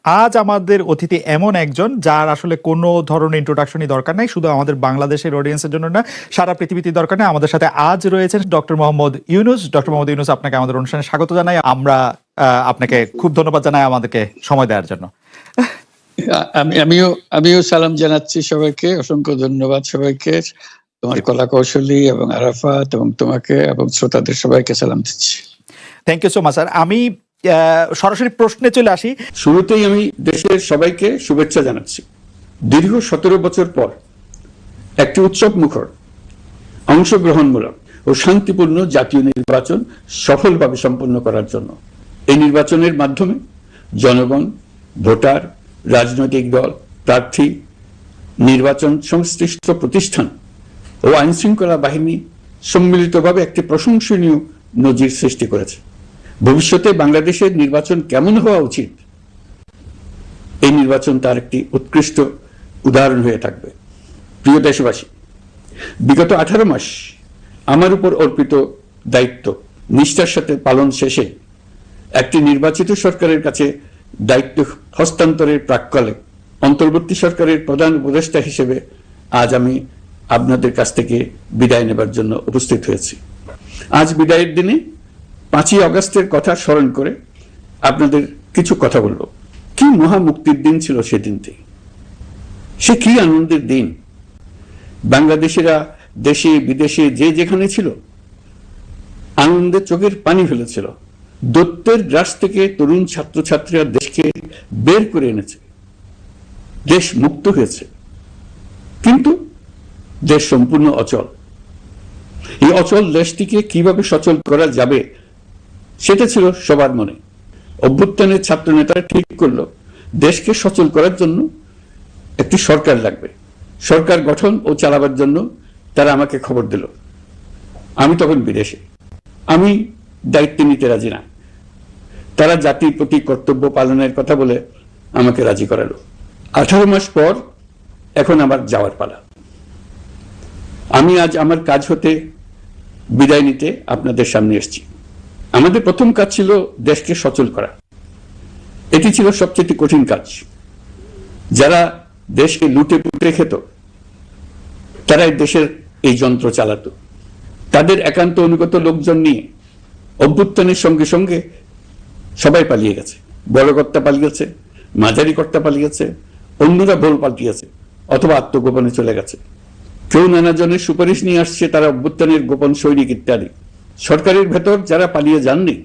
আজ আমাদের অতিথি এমন একজন যার আসলে কোনো ধরনের ইন্ট্রোডাকশনই দরকার নাই, শুধু আমাদের বাংলাদেশের অডিয়েন্সের জন্য না, সারা পৃথিবীতে দরকার নেই। আমাদের সাথে আজ রয়েছেন ডক্টর মোহাম্মদ ইউনুস। ডক্টর মোহাম্মদ ইউনুস, আপনাকে আমাদের অনুষ্ঠানে স্বাগত জানাই। আমরা আপনাকে খুব ধন্যবাদ জানাই আমাদেরকে সময় দেওয়ার জন্য। আমিও সালাম জানাচ্ছি সবাইকে, অসংখ্য ধন্যবাদ সবাইকে, তোমার কলা কৌশলী এবং আরাফাত এবং তোমাকে এবং শ্রোতাদের সবাইকে সালাম দিচ্ছি। Thank you so much sir. আমি সরাসরি প্রশ্নে চলে আসি। শুরুতেই আমি দেশের সবাইকে শুভেচ্ছা জানাচ্ছি। দীর্ঘ 17 বছর পর একটি উৎসব মুখর, অংশগ্রহণমূলক ও শান্তিপূর্ণ জাতীয় নির্বাচন সফলভাবে সম্পন্ন করার জন্য এই নির্বাচনের মাধ্যমে জনগণ, ভোটার, রাজনৈতিক দল, প্রার্থী, নির্বাচন সংশ্লিষ্ট প্রতিষ্ঠান ও আইনশৃঙ্খলা বাহিনী সম্মিলিতভাবে একটি প্রশংসনীয় নজির সৃষ্টি করেছে। ভবিষ্যতে বাংলাদেশের নির্বাচন কেমন হওয়া উচিত, এই নির্বাচন তার একটি উৎকৃষ্ট উদাহরণ হয়ে থাকবে। প্রিয় দেশবাসী, বিগত 18 মাস আমার উপর অর্পিত দায়িত্ব নিষ্ঠার সাথে পালন শেষে একটি নির্বাচিত সরকারের কাছে দায়িত্ব হস্তান্তরের প্রাক্কালে অন্তর্বর্তী সরকারের প্রধান উপদেষ্টা হিসেবে আজ আমি আপনাদের কাছ থেকে বিদায় নেবার জন্য উপস্থিত হয়েছি। আজ বিদায়ের দিনে 5ই আগস্টের কথা স্মরণ করে আপনাদের কিছু কথা বলবো। কি মহা মুক্তির দিন ছিল সেদিনটি, সে কি আনন্দের দিন। বাংলাদেশিরা দেশে বিদেশে যে যেখানে ছিল আনন্দে চোখের পানি ফেলেছিল। দৈত্যের গ্রাস থেকে তরুণ ছাত্রছাত্রীরা দেশকে বের করে এনেছে, দেশ মুক্ত হয়েছে। কিন্তু দেশ সম্পূর্ণ অচল। এই অচল দেশটিকে কিভাবে সচল করা যাবে সেটা ছিল সবার মনে। অভ্যুত্থানের ছাত্র নেতারা ঠিক করলো দেশকে সচল করার জন্য একটি সরকার লাগবে। সরকার গঠন ও চালাবার জন্য তারা আমাকে খবর দিল। আমি তখন বিদেশে, আমি দায়িত্ব নিতে রাজি না। তারা জাতির প্রতি কর্তব্য পালনের কথা বলে আমাকে রাজি করালো। 18 মাস পর এখন আমার যাওয়ার পালা। আমি আজ আমার কাজ হতে বিদায় নিতে আপনাদের সামনে এসেছি। আমাদের প্রথম কাজ ছিল দেশকে সচল করা। এটি ছিল সবচেয়ে কঠিন কাজ। যারা দেশকে লুটে পুটে খেত তারাই দেশের এই যন্ত্র চালাতো। তাদের একান্ত অনুগত লোকজন নিয়ে অভ্যুত্থানের সঙ্গে সঙ্গে সবাই পালিয়ে গেছে। বড় কর্তা পালিয়েছে, মাঝারি কর্তা পালিয়েছে, অন্যরা ভোল পাল্টিয়েছে অথবা আত্মগোপনে চলে গেছে। কেউ নানা জনের সুপারিশ নিয়ে আসছে, তারা অভ্যুত্থানের গোপন সৈনিক ইত্যাদি। সরকারের ভেতর যারা পালিয়ে যাননি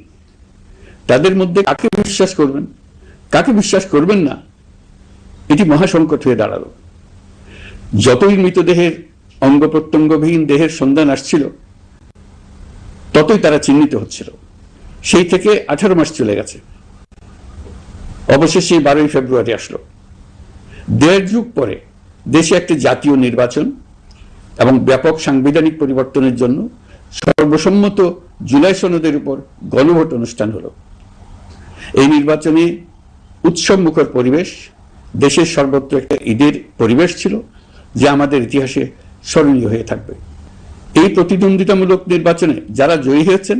তাদের মধ্যে কাকে বিশ্বাস করবেন, কাকে বিশ্বাস করবেন না, এটি মহাসংকট হয়ে দাঁড়ালো। যতই মৃতদেহের অঙ্গ প্রত্যঙ্গবিহীন দেহের সন্ধান আসছিল ততই তারা চিহ্নিত হচ্ছিল। সেই থেকে 18 মাস চলে গেছে। অবশেষে 12ই ফেব্রুয়ারি আসলো। 1.5 যুগ পরে দেশে একটি জাতীয় নির্বাচন এবং ব্যাপক সাংবিধানিক পরিবর্তনের জন্য সর্বসম্মত জুলাই সনদের উপর গণভোট অনুষ্ঠান হলো। এই নির্বাচনে উৎসব মুখর পরিবেশ, দেশের সর্বত্র একটা ঈদের পরিবেশ ছিল যা আমাদের ইতিহাসে স্মরণীয় হয়ে থাকবে। এই প্রতিদ্বন্দ্বিতামূলক নির্বাচনে যারা জয়ী হয়েছেন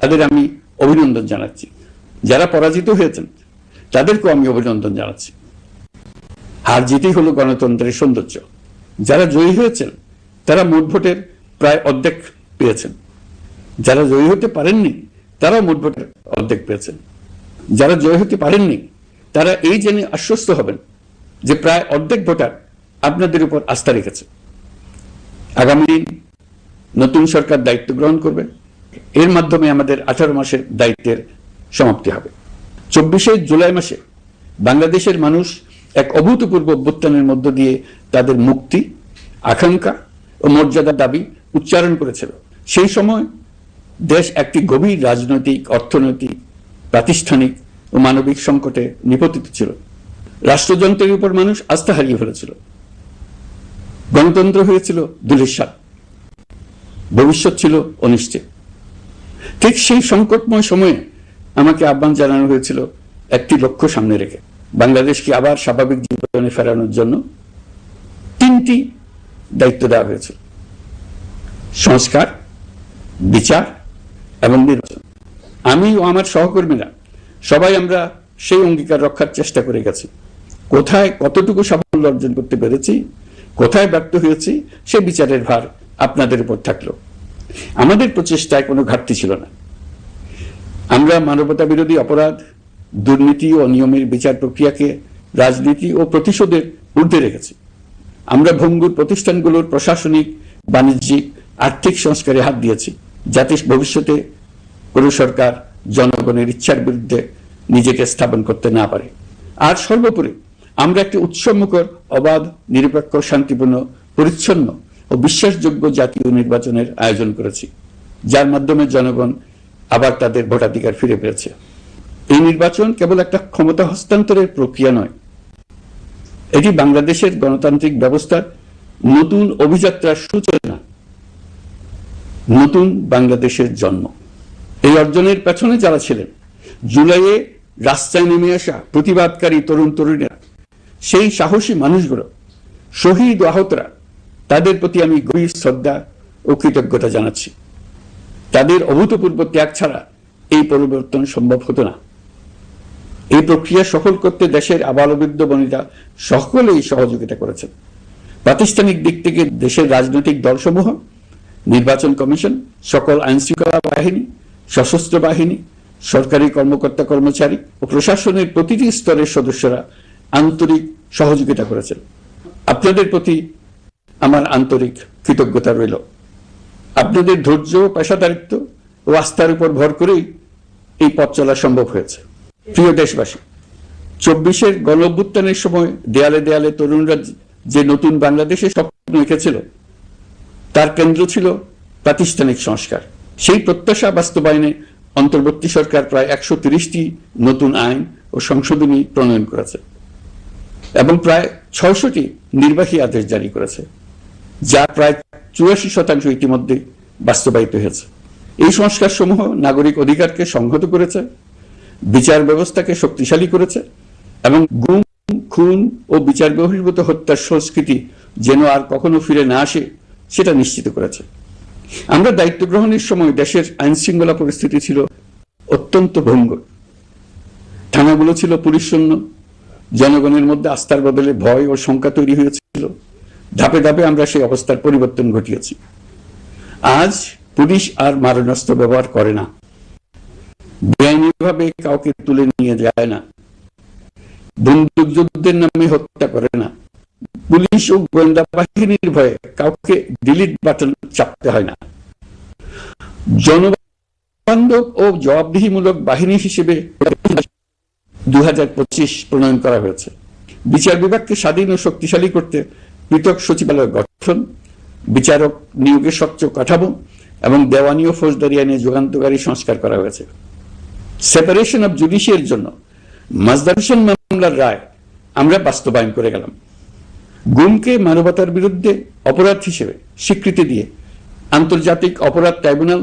তাদের আমি অভিনন্দন জানাচ্ছি। যারা পরাজিত হয়েছেন তাদেরকেও আমি অভিনন্দন জানাচ্ছি। হার জিতেই হলো গণতন্ত্রের সৌন্দর্য। যারা জয়ী হয়েছেন তারা মোট ভোটের প্রায় অর্ধেক পেয়েছেন। যারা জয়ী হতে পারেননি তারাও মোট ভোটের অর্ধেক পেয়েছেন। যারা জয়ী হতে পারেননি তারা এই জেনে আশ্বস্ত হবেন যে প্রায় অর্ধেক ভোটার আপনাদের উপর আস্থা রেখেছে। আগামী দিন নতুন সরকার দায়িত্ব গ্রহণ করবে। এর মাধ্যমে আমাদের 18 মাসের দায়িত্বের সমাপ্তি হবে। 24শে জুলাই মাসে বাংলাদেশের মানুষ এক অভূতপূর্ব অভ্যুত্থানের মধ্য দিয়ে তাদের মুক্তি, আকাঙ্ক্ষা ও মর্যাদার দাবি উচ্চারণ করেছিল। সেই সময় দেশ একটি গভীর রাজনৈতিক, অর্থনৈতিক, প্রাতিষ্ঠানিক ও মানবিক সংকটে নিপতিত ছিল। রাষ্ট্রযন্ত্রের উপর মানুষ আস্থা হারিয়ে ফেলেছিল। গণতন্ত্র হয়েছিল ধূলিসাৎ, ভবিষ্যৎ ছিল অনিশ্চিত। ঠিক সেই সংকটময় সময়ে আমাকে আহ্বান জানানো হয়েছিল একটি লক্ষ্য সামনে রেখে বাংলাদেশকে আবার স্বাভাবিক জীবনে ফেরানোর জন্য 3টি দায়িত্ব দেওয়া হয়েছিল: সংস্কার, বিচার এবং নির্বাচন। আমি ও আমার সহকর্মীরা সবাই আমরা সেই অঙ্গীকার রক্ষার চেষ্টা করে গেছি। কোথায় কতটুকু সাফল্য অর্জন করতে পেরেছি, কোথায় ব্যর্থ হয়েছি, সে বিচারের ভার আপনাদের উপর থাকলো। আমাদের প্রচেষ্টায় কোনো ঘাটতি ছিল না। আমরা মানবতা বিরোধী অপরাধ, দুর্নীতি ও অনিয়মের বিচার প্রক্রিয়াকে রাজনীতি ও প্রতিশোধের ঊর্ধ্বে রেখেছি। আমরা ভঙ্গুর প্রতিষ্ঠানগুলোর প্রশাসনিক, বাণিজ্যিক, আর্থিক সংস্কারে হাত দিয়েছি, যাতে ভবিষ্যতে কোনো সরকার জনগণের ইচ্ছার বিরুদ্ধে নিজেকে স্থাপন করতে না পারে। আর সর্বোপরি আমরা একটি উৎসবমুখর, অবাধ, নিরপেক্ষ, শান্তিপূর্ণ, পরিচ্ছন্ন ও বিশ্বাসযোগ্য জাতীয় নির্বাচনের আয়োজন করেছি, যার মাধ্যমে জনগণ আবার তাদের ভোটাধিকার ফিরে পেয়েছে। এই নির্বাচন কেবল একটা ক্ষমতা হস্তান্তরের প্রক্রিয়া নয়, এটি বাংলাদেশের গণতান্ত্রিক ব্যবস্থার নতুন অভিযাত্রার সূচনা, নতুন বাংলাদেশের জন্ম। এই অর্জনের পেছনে যারা ছিলেন, জুলাইয়ে রাস্তায় নেমে আসা প্রতিবাদকারী তরুণ তরুণীরা, সেই সাহসী মানুষগুলো, শহীদ ও আহতরা, তাদের প্রতি আমি গভীর শ্রদ্ধা ও কৃতজ্ঞতা জানাচ্ছি। তাদের অভূতপূর্ব ত্যাগ ছাড়া এই পরিবর্তন সম্ভব হতো না। এই প্রক্রিয়া সফল করতে দেশের আবালবৃদ্ধ বনিতা সকলেই সহযোগিতা করেছেন। প্রাতিষ্ঠানিক দিক থেকে দেশের রাজনৈতিক দলসমূহ, নির্বাচন কমিশন, সকল আইনশৃঙ্খলা বাহিনী, সশস্ত্র বাহিনী, সরকারি কর্মকর্তা কর্মচারী ও প্রশাসনের প্রতিটি স্তরের সদস্যরা আন্তরিক সহযোগিতা করেছেন। আপনাদের প্রতি আমার আন্তরিক কৃতজ্ঞতা রইল। আপনাদের ধৈর্য, পেশাদারিত্ব ও আস্থার উপর ভর করেই এই পথ চলা সম্ভব হয়েছে। প্রিয় দেশবাসী, 24-এর গণ অভ্যুত্থানের সময় দেয়ালে দেয়ালে তরুণরা যে নতুন বাংলাদেশের স্বপ্ন এঁকেছিল, তার কেন্দ্র ছিল প্রাতিষ্ঠানিক সংস্কার। সেই প্রত্যাশা বাস্তবায়নে অন্তর্বর্তী সরকার প্রায় 130টি নতুন আইন ও সংশোধনী প্রণয়ন করেছে এবং প্রায় 600টি নির্বাহী আদেশ জারি করেছে, যা প্রায় 84% ইতিমধ্যে বাস্তবায়িত হয়েছে। এই সংস্কার সমূহ নাগরিক অধিকারকে সংহত করেছে, বিচার ব্যবস্থাকে শক্তিশালী করেছে এবং গুম, খুন ও বিচার বহির্ভূত হত্যার সংস্কৃতি যেন আর কখনো ফিরে না আসে সেটা নিশ্চিত করেছে। আমরা দায়িত্ব গ্রহণের সময় দেশের আইন শৃঙ্খলা পরিস্থিতি ছিল অত্যন্ত ভঙ্গুর। থানাগুলো ছিল পুলিশ শূন্য, জনগণের মধ্যে আস্থার বদলে ভয় ও শঙ্কা তৈরি হয়েছিল। ধাপে ধাপে আমরা সেই অবস্থার পরিবর্তন ঘটিয়েছি। আজ পুলিশ আর মারণাস্ত্র ব্যবহার করে না, বেআইনিভাবে কাউকে তুলে নিয়ে যায় না, বন্দুক যুদ্ধের নামে হত্যা করে না। পুলিশ ও গোয়েন্দা বাহিনীর ভয়ে কাউকে ডিলিট বাটন চাপতে হয় না। জনবান্ধব ও জবাবদিহিমূলক বাহিনী হিসেবে 2025 প্রণয়ন করা হয়েছে। বিচার বিভাগকে স্বাধীন ও শক্তিশালী করতে পৃথক সচিবালয় গঠন, বিচারক নিয়োগের স্বচ্ছ কাঠামো এবং দেওয়ানি ও ফৌজদারি আইনে যুগান্তকারী সংস্কার করা হয়েছে। সেপারেশন অব জুডিশিয়ারির জন্য মাজদার হোসেন মামলার রায় আমরা বাস্তবায়ন করে গেলাম। গুমকে মানবতার বিরুদ্ধে অপরাধ হিসেবে স্বীকৃতি দিয়ে আন্তর্জাতিক অপরাধ ট্রাইব্যুনাল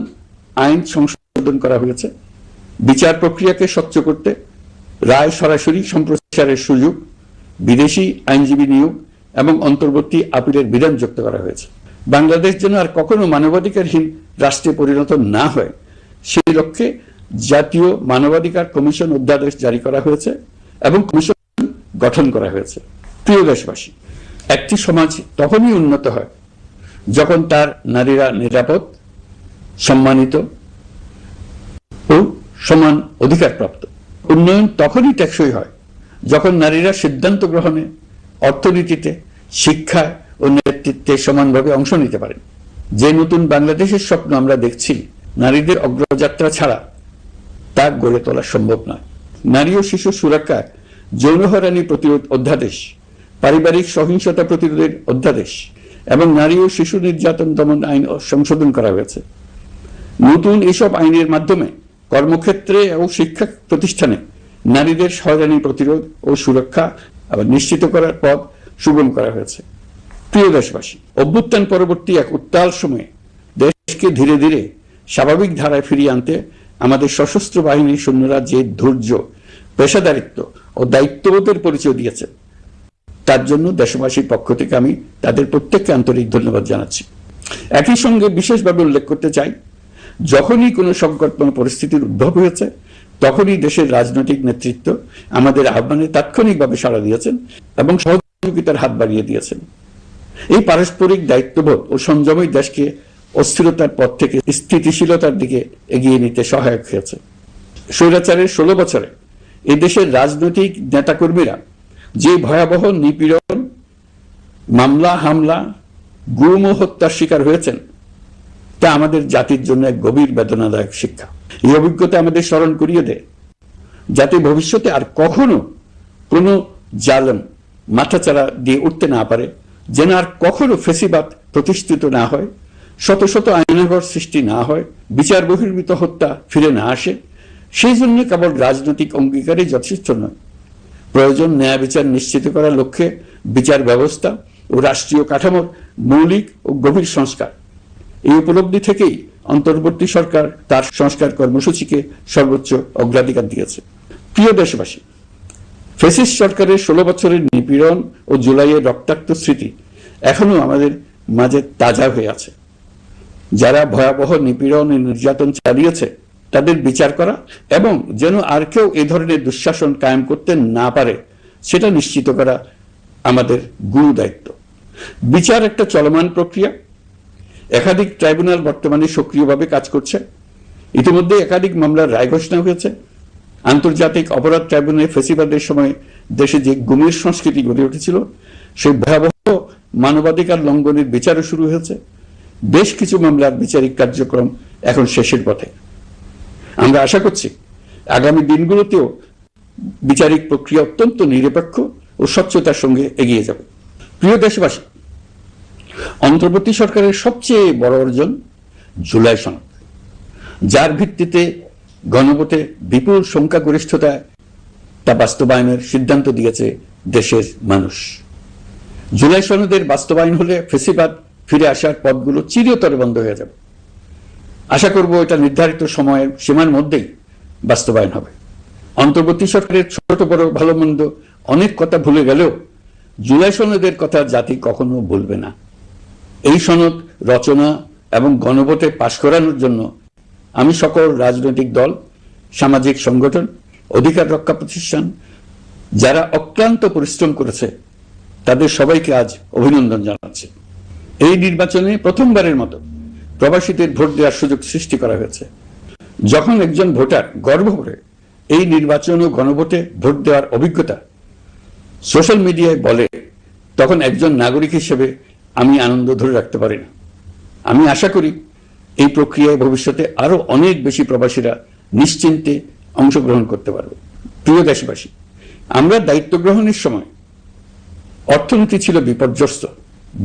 আইন সংশোধন করা হয়েছে। বিচার প্রক্রিয়াকে স্বচ্ছ করতে রায় সরাসরি সম্প্রচারের সুযোগ, বিদেশি আইনজীবী নিয়োগ এবং অন্তর্বর্তী আপিলের বিধান যুক্ত করা হয়েছে। বাংলাদেশ যেন আর কখনো মানবাধিকারহীন রাষ্ট্রে পরিণত না হয় সেই লক্ষ্যে জাতীয় মানবাধিকার কমিশন অধ্যাদেশ জারি করা হয়েছে এবং কমিশন গঠন করা হয়েছে। প্রিয় দেশবাসী, একটি সমাজ তখনই উন্নত হয় যখন তার নারীরা নিরাপদ, সম্মানিত ও সমান অধিকার প্রাপ্ত। উন্নয়ন তখনই টেকসই হয় যখন নারীরা সিদ্ধান্ত গ্রহণে, অর্থনীতিতে, শিক্ষায় ও নেতৃত্বে সমানভাবে অংশ নিতে পারেন। যে নতুন বাংলাদেশের স্বপ্ন আমরা দেখছি, নারীদের অগ্রযাত্রা ছাড়া তা গড়ে তোলা সম্ভব নয়। নারী ও শিশু সুরক্ষা, যৌন হয়রানি প্রতিরোধ অধ্যাদেশ, পারিবারিক সহিংসতা প্রতিরোধের অধ্যাদেশ এবং নারী ও শিশু নির্যাতন দমন আইন সংশোধন করা হয়েছে। নতুন এসব আইনের মাধ্যমে কর্মক্ষেত্রে ও শিক্ষা প্রতিষ্ঠানে নারীদের হয়রানি প্রতিরোধ ও সুরক্ষা আবার নিশ্চিত করার পথ সুগম করা হয়েছে। প্রিয় দেশবাসী, অভ্যুত্থান পরবর্তী এক উত্তাল সময়ে দেশকে ধীরে ধীরে স্বাভাবিক ধারায় ফিরিয়ে আনতে আমাদের সশস্ত্র বাহিনীর সৈন্যরা যে ধৈর্য, পেশাদারিত্ব ও দায়িত্ববোধের পরিচয় দিয়েছে, তার জন্য দেশবাসীর পক্ষ থেকে আমি তাদের প্রত্যেককে আন্তরিক ধন্যবাদ জানাচ্ছি। একই সঙ্গে বিশেষভাবে উল্লেখ করতে চাই, যখনই কোনো সংকটময় পরিস্থিতির উদ্ভব হয়েছে তখনই দেশের রাজনৈতিক নেতৃত্ব আমাদের আহ্বানে তাৎক্ষণিকভাবে সাড়া দিয়েছেন এবং সহযোগিতার হাত বাড়িয়ে দিয়েছেন। এই পারস্পরিক দায়িত্ববোধ ও সংযমই দেশকে অস্থিরতার পথ থেকে স্থিতিশীলতার দিকে এগিয়ে নিতে সহায়ক হয়েছে। স্বৈরাচারের 16 বছরে এই দেশের রাজনৈতিক নেতাকর্মীরা যে ভয়াবহ নিপীড়ন, মামলা, হামলা, গুম ও হত্যার শিকার হয়েছেন তা আমাদের জাতির জন্য এক গভীর বেদনাদায়ক শিক্ষা। এই অভিজ্ঞতা আমাদের স্মরণ করিয়ে দেয় যাতে ভবিষ্যতে আর কখনো কোনো জালেম মাথাচাড়া দিয়ে উঠতে না পারে, যেন আর কখনো ফেসিবাদ প্রতিষ্ঠিত না হয়, শত শত আইনাঘর সৃষ্টি না হয়, বিচার বহির্ভূত হত্যা ফিরে না আসে। সেই জন্য কেবল রাজনৈতিক অঙ্গীকারই যথেষ্ট নয়, প্রয়োজন ন্যায় বিচার নিশ্চিত করার লক্ষ্যে বিচার ব্যবস্থা ও রাষ্ট্রীয় কাঠামোর মৌলিক ও গভীর সংস্কার। এই উপলব্ধি থেকেই অন্তর্বর্তী সরকার তার সংস্কার কর্মসূচিকে সর্বোচ্চ অগ্রাধিকার দিয়েছে। প্রিয় দেশবাসী, ফ্যাসিস্ট সরকারের 16 বছরের নিপীড়ন ও জুলাইয়ের রক্তাক্ত স্মৃতি এখনো আমাদের মাঝে তাজা হয়ে আছে। যারা ভয়াবহ নিপীড়ন ও নির্যাতন চালিয়েছে তাদের বিচার করা এবং যেন আর কেউ এই ধরনের দুঃশাসন কায়েম করতে না পারে সেটা নিশ্চিত করা আমাদের গুরু দায়িত্ব। বিচার একটা চলমান প্রক্রিয়া। একাধিক ট্রাইব্যুনাল বর্তমানে সক্রিয়ভাবে কাজ করছে। ইতিমধ্যে একাধিক মামলার রায় ঘোষণা হয়েছে। আন্তর্জাতিক অপরাধ ট্রাইব্যুনালে ফেসিবাদের সময় দেশে যে গুমের সংস্কৃতি গড়ে উঠেছিল সেই ভয়াবহ মানবাধিকার লঙ্ঘনের বিচারও শুরু হয়েছে। বেশ কিছু মামলার বিচারিক কার্যক্রম এখন শেষের পথে। আমরা আশা করছি আগামী দিনগুলোতেও বিচারিক প্রক্রিয়া অত্যন্ত নিরপেক্ষ ও স্বচ্ছতার সঙ্গে এগিয়ে যাবে। প্রিয় দেশবাসী, অন্তর্বর্তী সরকারের সবচেয়ে বড় অর্জন জুলাই সনদ, যার ভিত্তিতে গণভোটে বিপুল সংখ্যাগরিষ্ঠতা তা বাস্তবায়নের সিদ্ধান্ত দিয়েছে দেশের মানুষ। জুলাই সনদের বাস্তবায়ন হলে ফেসিবাদ ফিরে আসার পথগুলো চিরতরে বন্ধ হয়ে যাবে। আশা করব এটা নির্ধারিত সময়ের সীমার মধ্যেই বাস্তবায়ন হবে। অন্তর্বর্তী সরকারের ছোট বড় ভালো মন্দ অনেক কথা ভুলে গেলেও জুলাই সনদের কথা জাতি কখনো ভুলবে না। এই সনদ রচনা এবং গণভোটে পাশ করানোর জন্য আমি সকল রাজনৈতিক দল, সামাজিক সংগঠন, অধিকার রক্ষা প্রতিষ্ঠান যারা অক্লান্ত পরিশ্রম করেছে তাদের সবাইকে আজ অভিনন্দন জানাচ্ছি। এই নির্বাচনে প্রথমবারের মতো প্রবাসীদের ভোট দেওয়ার সুযোগ সৃষ্টি করা হয়েছে। যখন একজন ভোটার গর্ব করে এই নির্বাচন ও গণভোটে ভোট দেওয়ার অভিজ্ঞতা সোশ্যাল মিডিয়ায় বলে, তখন একজন নাগরিক হিসেবে আমি আনন্দ ধরে রাখতে পারি না। আমি আশা করি এই প্রক্রিয়ায় ভবিষ্যতে আরো অনেক বেশি প্রবাসীরা নিশ্চিন্তে অংশগ্রহণ করতে পারবে। প্রিয় দেশবাসী, আমরা দায়িত্ব গ্রহণের সময় অর্থনীতি ছিল বিপর্যস্ত,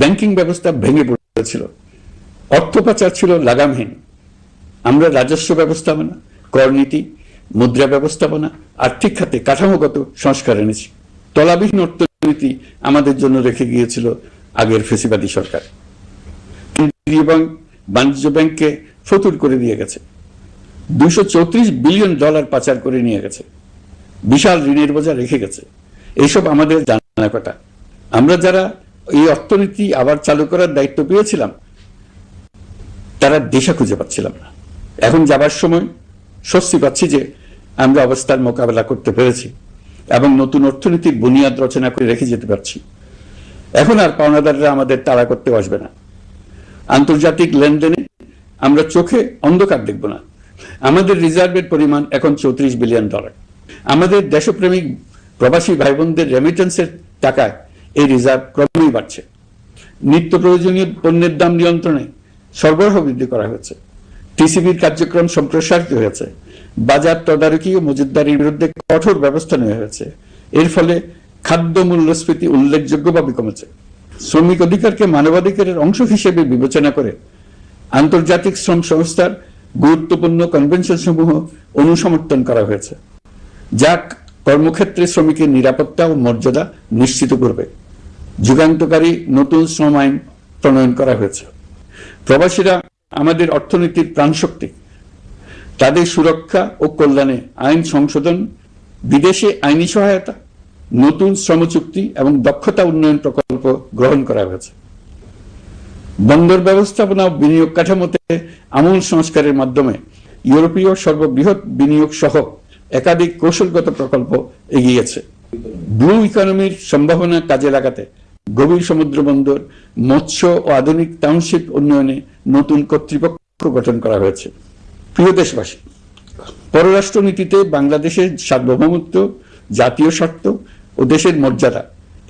ব্যাংকিং ব্যবস্থা ভেঙে পড়েছিল, অর্থ পাচার ছিল লাগামহীন। আমরা রাজস্ব ব্যবস্থাপনা, করনীতি, মুদ্রা ব্যবস্থাপনা, আর্থিক খাতে কাঠামোগত সংস্কার এনেছি। তলাবিহীন অর্থনীতি আমাদের জন্য রেখে গিয়েছিল আগের ফেসিবাদী সরকার। কেন্দ্রীয় ব্যাংক বাণিজ্য ব্যাংককে ফতুর করে দিয়ে গেছে, $234 বিলিয়ন পাচার করে নিয়ে গেছে, বিশাল ঋণের বোঝা রেখে গেছে। এইসব আমাদের জানা কথা। আমরা যারা এই অর্থনীতি আবার চালু করার দায়িত্ব পেয়েছিলাম তারা দিশা খুঁজে পাচ্ছিলাম না। এখন যাবার সময় স্বস্তি পাচ্ছি যে আমরা অবস্থার মোকাবেলা করতে পেরেছি এবং নতুন অর্থনীতির বুনিয়াদ রচনা করে রেখে যেতে পারছি। এখন আর পাওনাদাররা আমাদের তাড়া করতে আসবে না। আন্তর্জাতিক লেনদেনে আমরা চোখে অন্ধকার দেখব না। আমাদের রিজার্ভের পরিমাণ এখন $34 বিলিয়ন। আমাদের দেশপ্রেমিক প্রবাসী ভাই বোনদের রেমিটেন্সের টাকায় এই রিজার্ভ ক্রমেই বাড়ছে। নিত্য প্রয়োজনীয় পণ্যের দাম নিয়ন্ত্রণে সরবরাহ বৃদ্ধি করা হয়েছে। টিসিবির কার্যক্রম সম্প্রসারিত হয়েছে। বাজার তদারকি ও মজুতদারির বিরুদ্ধে কঠোর ব্যবস্থা নেওয়া হয়েছে। এর ফলে খাদ্য মূল্যস্ফীতি উল্লেখযোগ্যভাবে কমেছে। শ্রমিক অধিকারকে মানবাধিকারের অংশ হিসেবে বিবেচনা করে আন্তর্জাতিক শ্রম সংস্থার গুরুত্বপূর্ণ কনভেনশন সমূহ অনুসমর্থন করা হয়েছে, যা কর্মক্ষেত্রে শ্রমিকের নিরাপত্তা ও মর্যাদা নিশ্চিত করবে। যুগান্তকারী নতুন শ্রম আইন প্রণয়ন করা হয়েছে। প্রবাসীরা আমাদের অর্থনীতির প্রাণশক্তি। তাদের সুরক্ষা ও কল্যাণে আইন সংশোধন, বিদেশে আইনি সহায়তা, নতুন শ্রম চুক্তি এবং দক্ষতা উন্নয়ন প্রকল্প গ্রহণ করা হয়েছে। বন্দর ব্যবস্থাপনা ও বিনিয়োগ কাঠামোতে আমূল সংস্কারের মাধ্যমে ইউরোপীয় সর্ববৃহৎ বিনিয়োগ সহ একাধিক কৌশলগত প্রকল্প এগিয়েছে। ব্লু ইকোনমির সম্ভাবনা কাজে লাগাতে গভীর সমুদ্র বন্দর, মৎস্য ও আধুনিক টাউনশিপ উন্নয়নে নতুন কর্তৃপক্ষ গঠন করা হয়েছে। প্রিয় দেশবাসী, পররাষ্ট্রনীতিতে বাংলাদেশের সার্বভৌমত্ব, জাতীয় স্বার্থ ও দেশের মর্যাদা,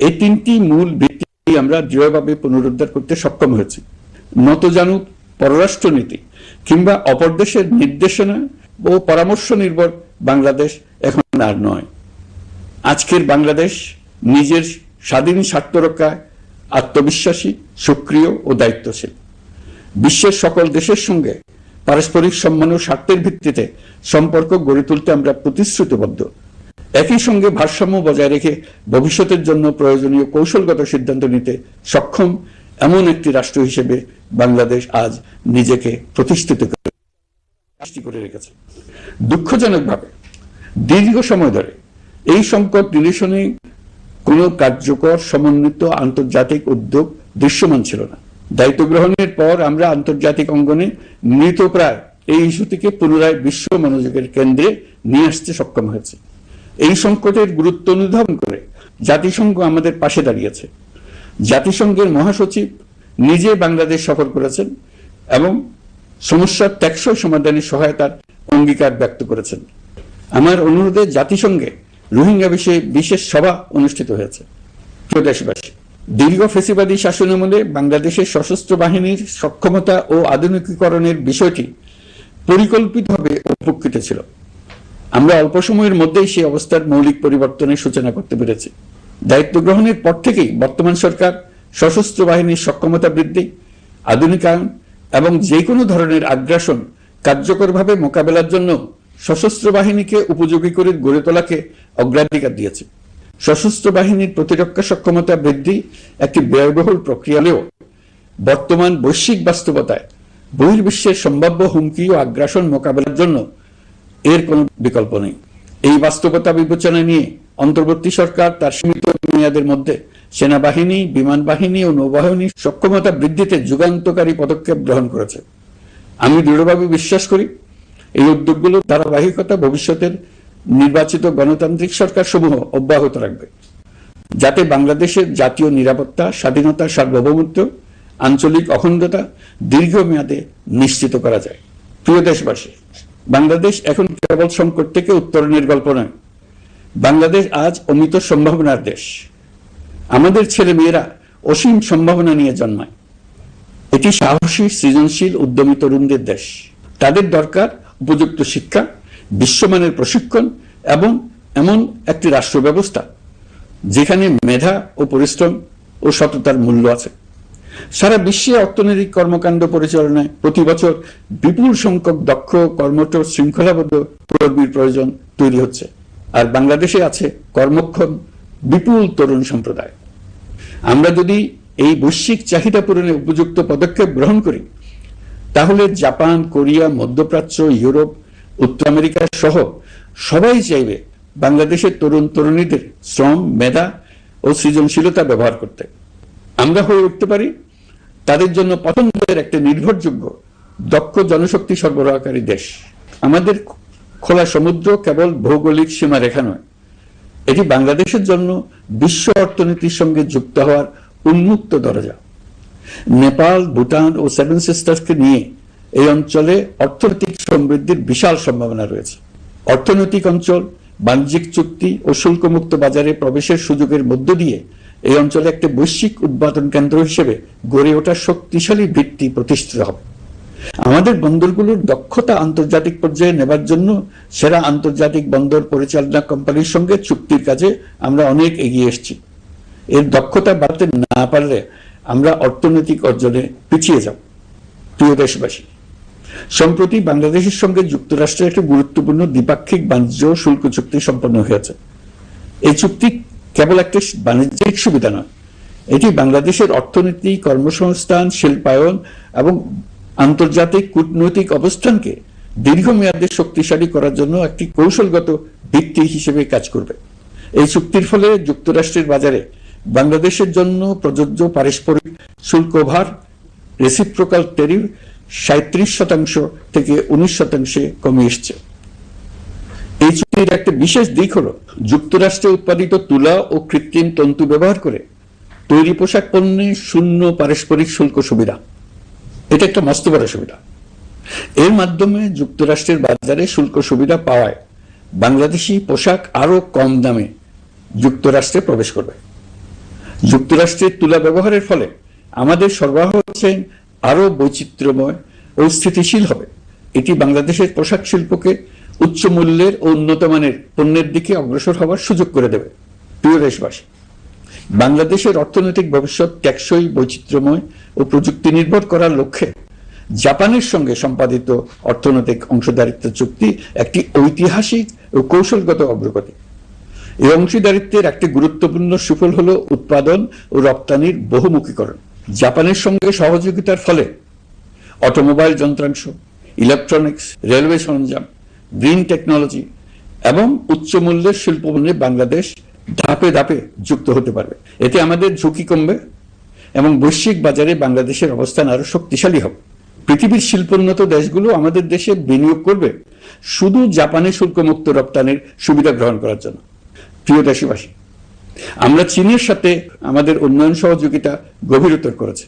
এই তিনটি মূল ভিত্তি আমরা দৃঢ়ভাবে পুনরুদ্ধার করতে সক্ষম হয়েছি। নতজানু পররাষ্ট্রনীতি কিংবা অপর দেশের নির্দেশনা ও পরামর্শ নির্ভর বাংলাদেশ এখন আর নয়। আজকের বাংলাদেশ নিজের স্বাধীন স্বার্থ রক্ষায় আত্মবিশ্বাসী, সক্রিয় ও দায়িত্বশীল। বিশ্বের সকল দেশের সঙ্গে পারস্পরিক সম্মান ও স্বার্থের ভিত্তিতে সম্পর্ক গড়ে তুলতে আমরা প্রতিশ্রুতিবদ্ধ। একই সঙ্গে ভারসাম্য বজায় রেখে ভবিষ্যতের জন্য প্রয়োজনীয় কৌশলগত সিদ্ধান্ত নিতে সক্ষম এমন একটি রাষ্ট্র হিসেবে বাংলাদেশ আজ নিজেকে প্রতিষ্ঠিত করে রেখেছে। দুঃখজনকভাবে দীর্ঘ সময় ধরে এই সংকট নিরসনে কোনো কার্যকর সমন্বিত আন্তর্জাতিক উদ্যোগ দৃশ্যমান ছিল না। দায়িত্ব গ্রহণের পর আমরা আন্তর্জাতিক অঙ্গনে মৃতপ্রায় এই ইস্যুটিকে পুনরায় বিশ্ব মনোযোগের কেন্দ্রে নিয়ে আসতে সক্ষম হয়েছে। এই সংকটের গুরুত্ব অনুধাবন করে জাতিসংঘ আমাদের পাশে দাঁড়িয়েছে। জাতিসংঘের মহাসচিব নিজে বাংলাদেশ সফর করেছেন এবং সমস্যার টেকসই সমাধানে সহায়তার অঙ্গীকার ব্যক্ত করেছেন। আমার অনুরোধে জাতিসংঘে রোহিঙ্গা বিষয়ে বিশেষ সভা অনুষ্ঠিত হয়েছে। প্রিয় দেশবাসী, দীর্ঘ ফ্যাসিবাদী শাসনামলে বাংলাদেশের সশস্ত্র বাহিনীর সক্ষমতা ও আধুনিকীকরণের বিষয়টি পরিকল্পিতভাবে উপেক্ষিত ছিল। আমরা অল্প সময়ের মধ্যেই সেই অবস্থার মৌলিক পরিবর্তনের সূচনা করতে পেরেছি। দায়িত্ব গ্রহণের পর থেকেই বর্তমান সরকার সশস্ত্র বাহিনীর সক্ষমতা বৃদ্ধি, আধুনিকায়ন এবং যে কোনো ধরনের আগ্রাসন কার্যকরভাবে মোকাবেলার জন্য সশস্ত্র বাহিনীকে উপযোগী করে গড়ে তোলাকে অগ্রাধিকার দিয়েছে। সশস্ত্র বাহিনীর প্রতিরক্ষা সক্ষমতা বৃদ্ধি একটি ব্যয়বহুল প্রক্রিয়া হলেও বর্তমান বৈশ্বিক বাস্তবতায় বহির্বিশ্বের সম্ভাব্য হুমকি ও আগ্রাসন মোকাবেলার জন্য এর কোনো বিকল্প নেই। এই বাস্তবতা বিবেচনা নিয়ে অন্তর্বর্তী সরকার তার সীমিত মেয়াদের মধ্যে সেনাবাহিনী, বিমান বাহিনী ও নৌবাহিনীর সক্ষমতা বৃদ্ধিতে যুগান্তকারী পদক্ষেপ গ্রহণ করেছে। আমি দৃঢ়ভাবে বিশ্বাস করি এই উদ্যোগগুলোর ধারাবাহিকতা ভবিষ্যতের নির্বাচিত গণতান্ত্রিক সরকার সমূহ অব্যাহত রাখবে, যাতে বাংলাদেশের জাতীয় নিরাপত্তা, স্বাধীনতা, সার্বভৌমত্ব, আঞ্চলিক অখণ্ডতা দীর্ঘমেয়াদে নিশ্চিত করা যায়। প্রিয় দেশবাসী, বাংলাদেশ এখন কেবল সংকট থেকে উত্তরণের গল্প নয়, বাংলাদেশ আজ অমিত সম্ভাবনার দেশ। আমাদের ছেলে মেয়েরা অসীম সম্ভাবনা নিয়ে জন্মায়। এটি সাহসী, সৃজনশীল, উদ্যমী তরুণদের দেশ। তাদের দরকার উপযুক্ত শিক্ষা, বিশ্বমানের প্রশিক্ষণ এবং এমন একটি রাষ্ট্র ব্যবস্থা যেখানে মেধা ও পরিশ্রম ও সততার মূল্য আছে। সারা বিশ্বে অর্থনৈতিক কর্মকাণ্ড পরিচালনায় প্রতি বছর বিপুল সংখ্যক দক্ষ, কর্মঠ, শৃঙ্খলাবদ্ধ কর্মীর প্রয়োজন তৈরি হচ্ছে, আর বাংলাদেশে আছে কর্মক্ষম বিপুল তরুণ সম্প্রদায়। আমরা যদি এই বৈশ্বিক চাহিদা পূরণে উপযুক্ত পদক্ষেপ গ্রহণ করি, তাহলে জাপান, কোরিয়া, মধ্যপ্রাচ্য, ইউরোপ, উত্তর আমেরিকা সহ সবাই চাইবে বাংলাদেশের তরুণ তরুণীদের শ্রম, মেধা ও সৃজনশীলতা ব্যবহার করতে। আমরা হয়ে উঠতে পারি তাদের জন্য পছন্দের একটা নির্ভরযোগ্য, দক্ষ জনশক্তি সরবরাহকারী দেশ। আমাদের খোলা সমুদ্র কেবল ভৌগোলিক সীমারেখা নয়, এটি বাংলাদেশের জন্য বিশ্ব অর্থনীতির সঙ্গে যুক্ত হওয়ার উন্মুক্ত দরজা। নেপাল, ভুটান ও সেভেন সিস্টার্সকে নিয়ে এই অঞ্চলে অর্থনৈতিক সমৃদ্ধির বিশাল সম্ভাবনা রয়েছে। অর্থনৈতিক অঞ্চল, বাণিজ্যিক চুক্তি ও শুল্কমুক্ত বাজারে প্রবেশের সুযোগের মধ্য দিয়ে এই অঞ্চলে একটি বৈশ্বিক উৎপাদন কেন্দ্র হিসেবে গড়ে ওঠার শক্তিশালী ভিত্তি প্রতিষ্ঠিত হবে। আমাদের বন্দরগুলোর দক্ষতা আন্তর্জাতিক পর্যায়ে নেবার জন্য সেরা আন্তর্জাতিক বন্দর পরিচালনা কোম্পানির সঙ্গে চুক্তির কাজে আমরা অনেক এগিয়ে এসেছি। এর দক্ষতা বাড়াতে না পারলে আমরা অর্থনৈতিক অর্জনে পিছিয়ে যাব। প্রিয় দেশবাসী, সম্প্রতি বাংলাদেশের সঙ্গে যুক্তরাষ্ট্রের একটি গুরুত্বপূর্ণ দ্বিপাক্ষিক বাণিজ্য শুল্ক চুক্তি সম্পন্ন হয়েছে। এই চুক্তি কেবল একটি বাণিজ্যিক সুবিধা নয়, এটি বাংলাদেশের অর্থনীতি, কর্মসংস্থান, শিল্পায়ন এবং আন্তর্জাতিক কূটনৈতিক অবস্থানকে দীর্ঘমেয়াদে শক্তিশালী করার জন্য একটি কৌশলগত ভিত্তি হিসেবে কাজ করবে। এই চুক্তির ফলে যুক্তরাষ্ট্রের বাজারে বাংলাদেশের জন্য প্রযোজ্য পারস্পরিক শুল্ক ভার, রেসিপ্রোকাল ট্যারিফ 37% থেকে 19% কমে এসছে। এই চুক্তির একটা বিশেষ দিক হলো যুক্তরাষ্ট্রে উৎপাদিত তুলা ও কৃত্রিম তন্তু ব্যবহার করে তৈরি পোশাক পণ্যে শূন্য পারস্পরিক শুল্ক সুবিধা। এটা একটা মস্ত বড় সুবিধা। এর মাধ্যমে যুক্তরাষ্ট্রের বাজারে শুল্ক সুবিধা পাওয়ায় বাংলাদেশি পোশাক আরো কম দামে যুক্তরাষ্ট্রে প্রবেশ করবে। যুক্তরাষ্ট্রের তুলা ব্যবহারের ফলে আমাদের সরবরাহ হচ্ছে আরো বৈচিত্র্যময় ও স্থিতিশীল হবে। এটি বাংলাদেশের পোশাক শিল্পকে উচ্চ মূল্যের ও উন্নত মানের পণ্যের দিকে অগ্রসর হওয়ার সুযোগ করে দেবে। প্রিয় দেশবাসী, বাংলাদেশের অর্থনৈতিক ভবিষ্যৎ টেকসই, বৈচিত্র্যময় ও প্রযুক্তি নির্ভর করার লক্ষ্যে জাপানের সঙ্গে সম্পাদিত অর্থনৈতিক অংশীদারিত্ব চুক্তি একটি ঐতিহাসিক ও কৌশলগত অগ্রগতি। এই অংশীদারিত্বের একটি গুরুত্বপূর্ণ সুফল হলো উৎপাদন ও রপ্তানির বহুমুখীকরণ। জাপানের সঙ্গে সহযোগিতার ফলে অটোমোবাইল যন্ত্রাংশ, ইলেকট্রনিক্স, রেলওয়ে সরঞ্জাম, গ্রিন টেকনোলজি এবং উচ্চ মূল্যের শিল্পপণ্যে বাংলাদেশ ধাপে ধাপে যুক্ত হতে পারবে। এতে আমাদের ঝুঁকি কমবে এবং বৈশ্বিক বাজারে বাংলাদেশের অবস্থান আরো শক্তিশালী হবে। পৃথিবীর শিল্পোন্নত দেশগুলো আমাদের দেশে বিনিয়োগ করবে শুধু জাপানে শুল্কমুক্ত রপ্তানির সুবিধা গ্রহণ করার জন্য। প্রিয় দেশবাসী, আমরা চীনের সাথে আমাদের উন্নয়ন সহযোগিতা গভীরতর করেছি।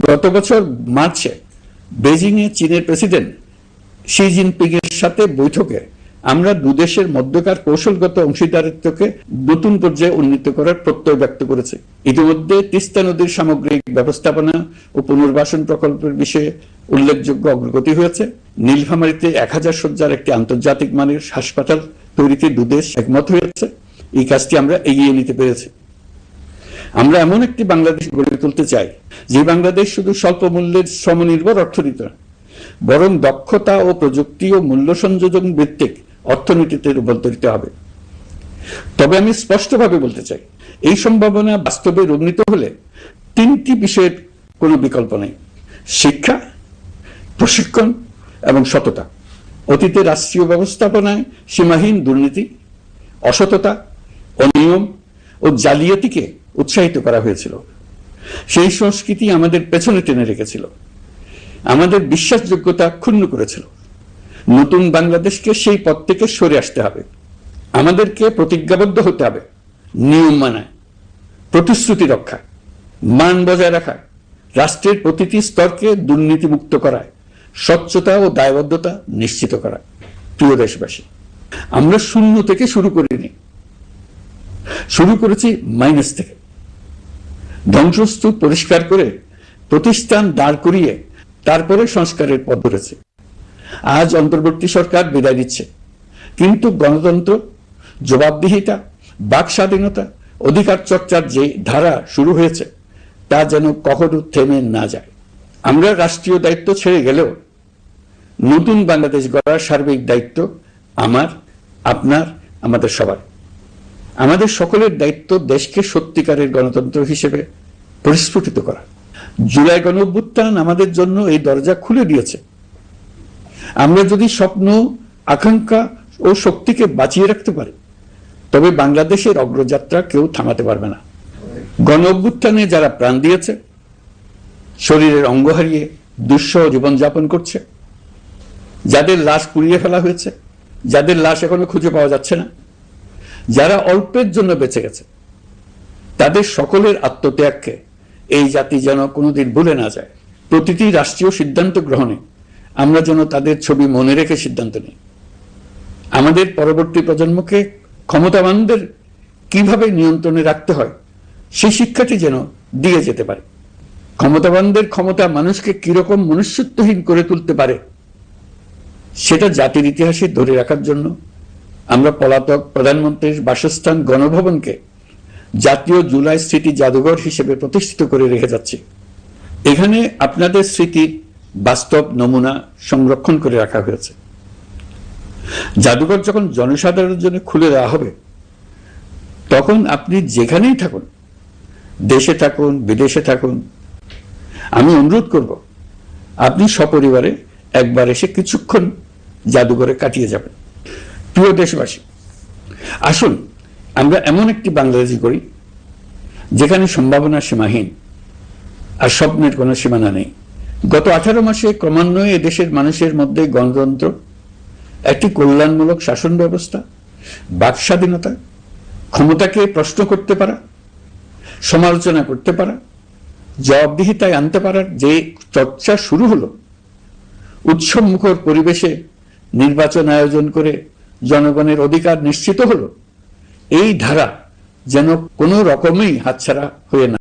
গত বছর মার্চে বেজিং এ চীনের প্রেসিডেন্ট শি জিনপিং এর সাথে বৈঠকে আমরা দুদেশের মধ্যকার কৌশলগত অংশীদারিত্বকে নতুন পর্যায়ে উন্নীত করার প্রত্যয় ব্যক্ত করেছে। ইতিমধ্যে তিস্তা নদীর সামগ্রিক ব্যবস্থাপনা ও পুনর্বাসন প্রকল্পের বিষয়ে উল্লেখযোগ্য অগ্রগতি হয়েছে। নীলফামারীতে 1000 শয্যার একটি আন্তর্জাতিক মানের হাসপাতাল তৈরিতে দুদেশ একমত হয়েছে। এই কাজটি আমরা এগিয়ে নিতে পেরেছি। আমরা এমন একটি বাংলাদেশ গড়ে তুলতে চাই যে বাংলাদেশ শুধু স্বল্প মূল্যের শ্রমনির্ভর অর্থনীতি নয়, বরং দক্ষতা ও প্রযুক্তি ও মূল্য সংযোজন ভিত্তিক অর্থনীতিতে রূপান্তরিত হবে। তবে আমি স্পষ্টভাবে বলতে চাই, এই সম্ভাবনা বাস্তবে রূপান্তরিত হলে 3টি বিষয়ের কোনো বিকল্প নেই: শিক্ষা, প্রশিক্ষণ এবং সততা। অতীতে রাষ্ট্রীয় ব্যবস্থাপনায় সীমাহীন দুর্নীতি, অসততা, অনিয়ম ও জালিয়াতিকে উৎসাহিত করা হয়েছিল। সেই সংস্কৃতি আমাদের পেছনে টেনে রেখেছিল, আমাদের বিশ্বাসযোগ্যতা ক্ষুণ্ণ করেছিল। নতুন বাংলাদেশকে সেই পথ থেকে সরে আসতে হবে। আমাদেরকে প্রতিজ্ঞাবদ্ধ হতে হবে নিয়ম মানায়, প্রতিশ্রুতি রক্ষা, মান বজায় রাখা, রাষ্ট্রের প্রতিটি স্তরকে দুর্নীতিমুক্ত করায়, স্বচ্ছতা ও দায়বদ্ধতা নিশ্চিত করা। প্রিয় দেশবাসী, আমরা শূন্য থেকে শুরু করিনি, শুরু করেছি মাইনাস থেকে। ধ্বংসস্তূপ পরিষ্কার করে প্রতিষ্ঠান দাঁড় করিয়ে তারপরে সংস্কারের পথ ধরেছে। আজ অন্তর্বর্তী সরকার বিদায় দিচ্ছে, কিন্তু গণতন্ত্র, জবাবদিহিতা, বাক স্বাধীনতা, অধিকার চর্চার যে ধারা শুরু হয়েছে তা যেন কখনো থেমে না যায়। আমরা রাষ্ট্রীয় দায়িত্ব ছেড়ে গেলেও নতুন বাংলাদেশ গড়ার সার্বিক দায়িত্ব আমার, আপনার, আমাদের সবার। আমাদের সকলের দায়িত্ব দেশকে সত্যিকারের গণতন্ত্র হিসেবে পরিস্ফুটিত করা। জুলাই গণঅভ্যুত্থান আমাদের জন্য এই দরজা খুলে দিয়েছে। আমরা যদি স্বপ্ন, আকাঙ্ক্ষা ও শক্তিকে বাঁচিয়ে রাখতে পারি, তবে বাংলাদেশের অগ্রযাত্রা কেউ থামাতে পারবে না। গণঅভ্যুত্থানে যারা প্রাণ দিয়েছে, শরীরের অঙ্গ হারিয়ে দুঃসহ জীবনযাপন করছে, যাদের লাশ পুড়িয়ে ফেলা হয়েছে, যাদের লাশ এখনো খুঁজে পাওয়া যাচ্ছে না, যারা অল্পের জন্য বেঁচে গেছে, তাদের সকলের আত্মত্যাগকে এই জাতি যেন কোনোদিন ভুলে না যায়। প্রতিটি রাষ্ট্রীয় সিদ্ধান্ত গ্রহণে আমরা যেন তাদের ছবি মনে রেখে সিদ্ধান্ত নিই। আমাদের পরবর্তী প্রজন্মকে ক্ষমতাবানদের কিভাবে নিয়ন্ত্রণে রাখতে হয় সেই শিক্ষাটি যেন দিয়ে যেতে পারে। ক্ষমতাবানদের ক্ষমতা মানুষকে কিরকম মনুষ্যত্বহীন করে তুলতে পারে সেটা জাতির ইতিহাসে ধরে রাখার জন্য আমরা পলাতক প্রধানমন্ত্রীর বাসস্থান গণভবনকে জাতীয় জুলাই স্মৃতি জাদুঘর হিসেবে প্রতিষ্ঠিত করে রেখে যাচ্ছি। এখানে আপনাদের স্মৃতির বাস্তব নমুনা সংরক্ষণ করে রাখা হয়েছে। জাদুঘর যখন জনসাধারণের জন্য খুলে দেওয়া হবে, তখন আপনি যেখানেই থাকুন, দেশে থাকুন, বিদেশে থাকুন, আমি অনুরোধ করব আপনি সপরিবারে একবার এসে কিছুক্ষণ জাদুঘরে কাটিয়ে যাবেন। প্রিয় দেশবাসী, আসুন আমরা এমন একটি বাংলাদেশ করি যেখানে সম্ভাবনা সীমাহীন আর স্বপ্নের কোনো সীমানা নেই। গত 18 মাসে ক্রমান্বয়ে এদেশের মানুষের মধ্যে গণতন্ত্র, একটি কল্যাণমূলক শাসন ব্যবস্থা বাক স্বাধীনতা, ক্ষমতাকে প্রশ্ন করতে পারা, সমালোচনা করতে পারা, জবাবদিহিতায় আনতে পারার যে চর্চা শুরু হলো, উৎসব মুখর পরিবেশে নির্বাচন আয়োজন করে জনগণের অধিকার নিশ্চিত হলো, এই ধারা যেন কোনো রকমেই হাতছাড়া হয়ে না